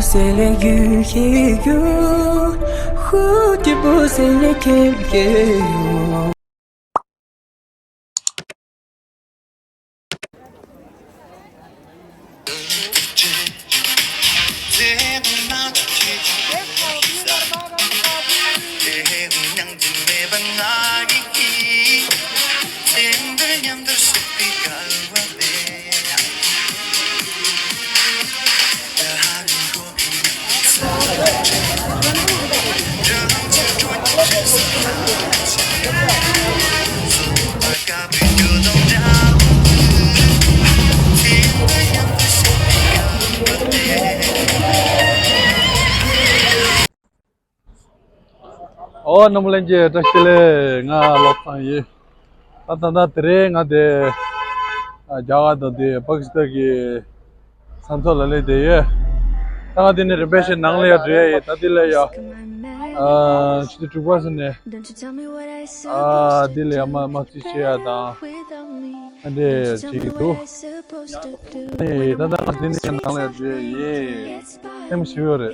c'est les you, who tu peux c'est les quelqu'un. Oh, namulenje takile nga lopan ye. Tata tere nga de jaga do de Pakistan ki santo lale de ye. Tanga dine rebeshe nangle ya de ye tadile ya. Chiti chukwa sene. Dile ya ma chiche ya da. Ade chigi tu. Tata dine nangle ya de ye. Tem shiyo re.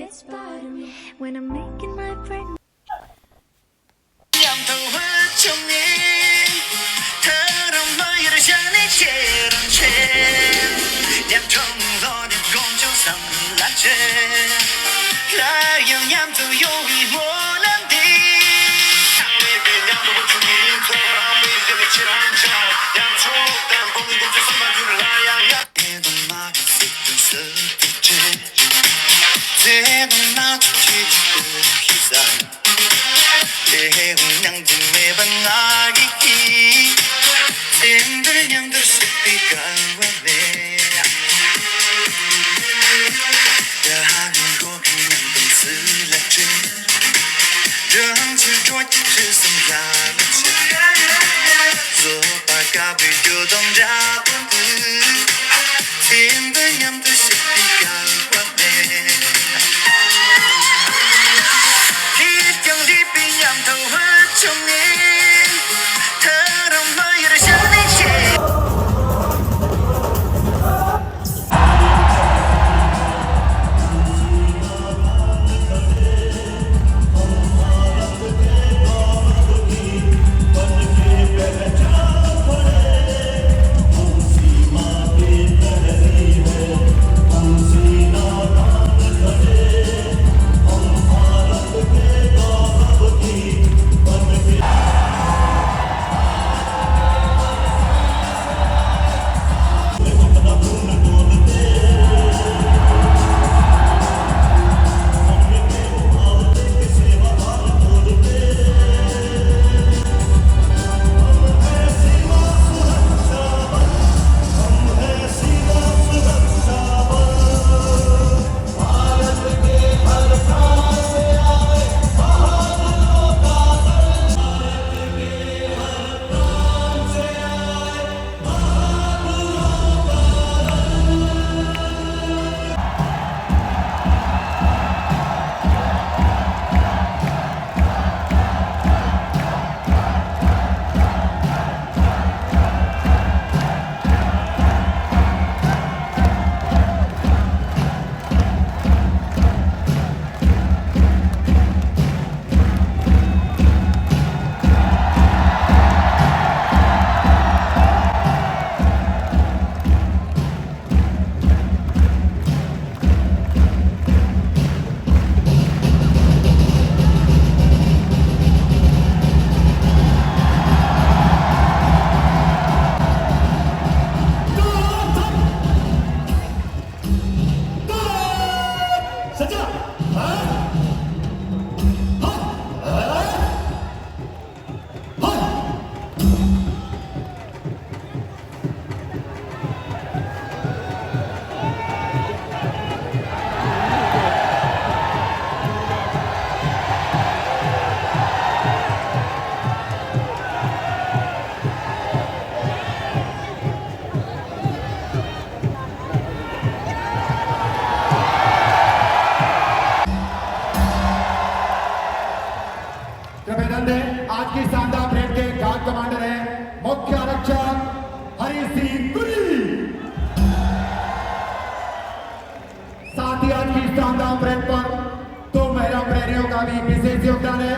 का भी विशेष योगदान है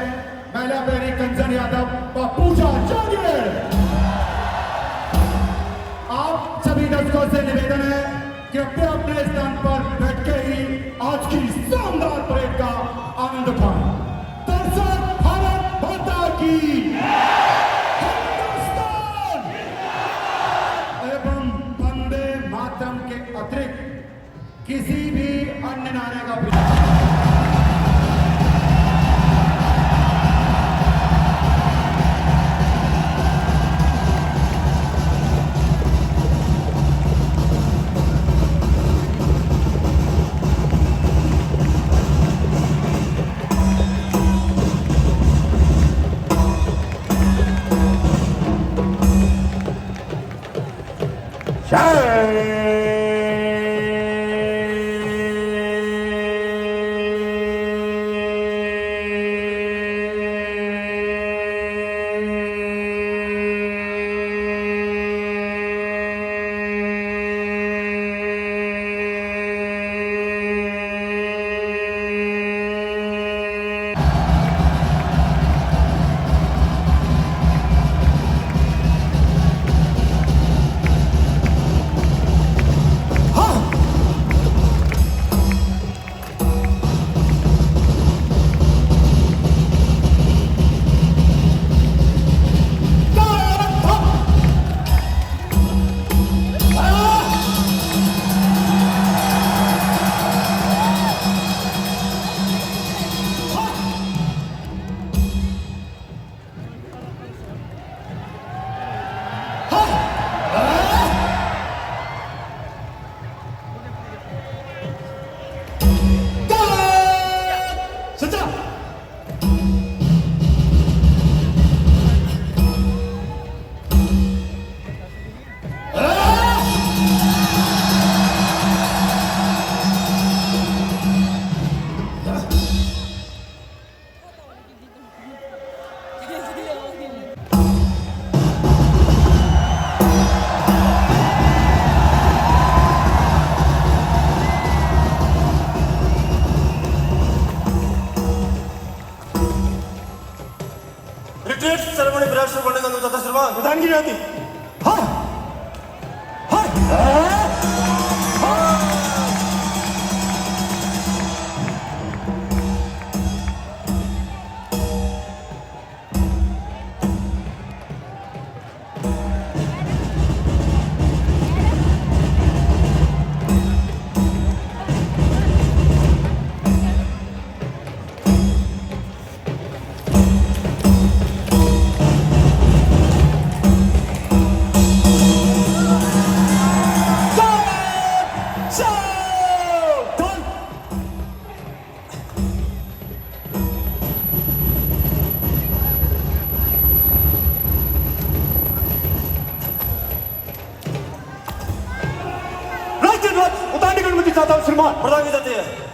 महिला प्रेमी कंचन यादव व पूजा चाहिए। आप सभी दर्शकों से निवेदन है कि अपने अपने स्थान पर बैठ के ही आज की शानदार परेड का आनंद उठाएं। दर्शक भारत माता की हिंदुस्तान एवं वंदे मातरम के अतिरिक्त किसी भी अन्य नारे का प्रयोग रिट्रीट सेरेमनी विराट बनने का तथा श्रीमान प्रधानगी रहती हाँ उतारने की अनुमति चाहता हूँ श्रीमान। प्रदान की जाती है।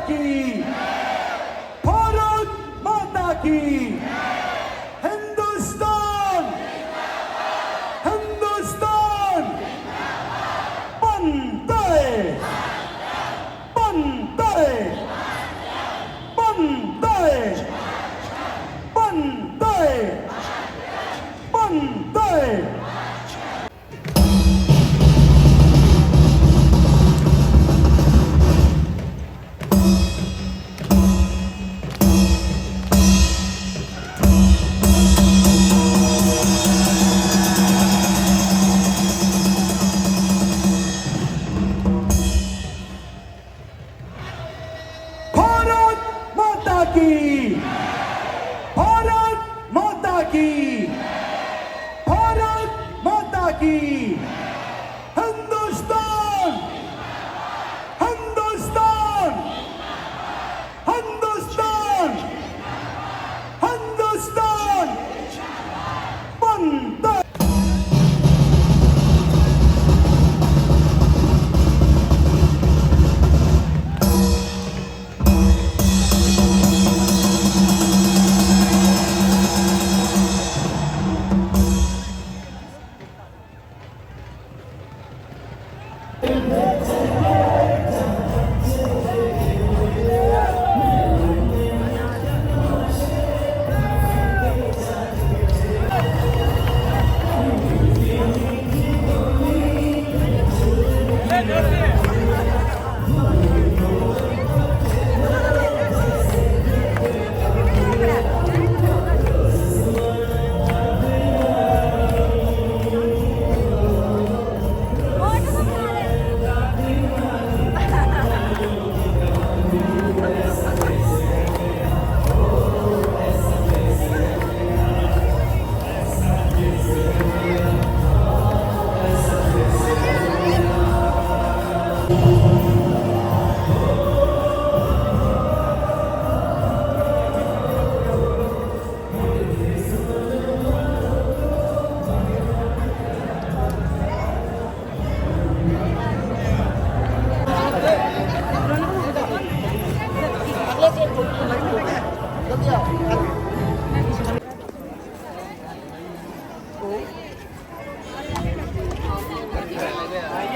की भारत माता की Bantai! Bantai! भारत माता की भारत माता की भारत माता की हिंदुस्तान हिंदुस्तान हिंदुस्तान हिंदुस्तान बंदा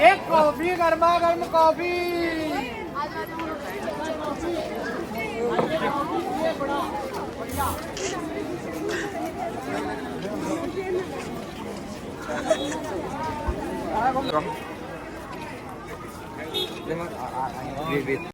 एक कॉफी गर्मा गर्म कॉफी Lemang,